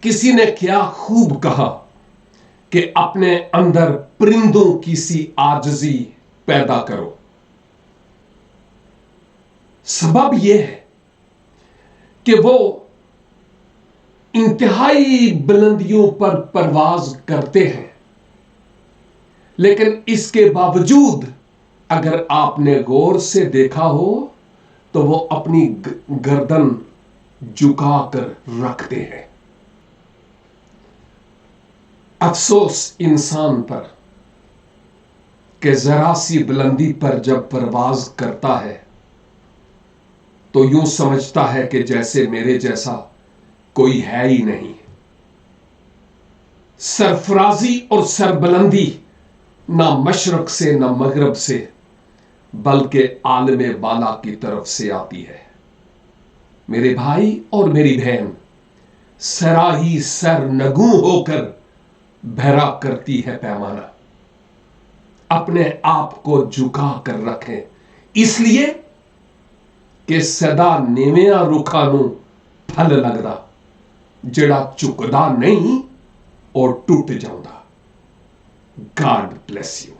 کسی نے کیا خوب کہا کہ اپنے اندر پرندوں کی سی عاجزی پیدا کرو. سبب یہ ہے کہ وہ انتہائی بلندیوں پر پرواز کرتے ہیں، لیکن اس کے باوجود اگر آپ نے غور سے دیکھا ہو تو وہ اپنی گردن جھکا کر رکھتے ہیں. افسوس انسان پر کہ ذرا سی بلندی پر جب پرواز کرتا ہے تو یوں سمجھتا ہے کہ جیسے میرے جیسا کوئی ہے ہی نہیں. سرفرازی اور سربلندی نہ مشرق سے نہ مغرب سے بلکہ عالم بالا کی طرف سے آتی ہے. میرے بھائی اور میری بہن، سراہی سر نگوں ہو کر بھرا کرتی ہے پیمانہ. اپنے آپ کو جھکا کر رکھیں، اس لیے کہ سدا نیویاں رکھا نو پھل لگدا، جڑا چکدا نہیں اور ٹوٹ جاؤں. God bless you.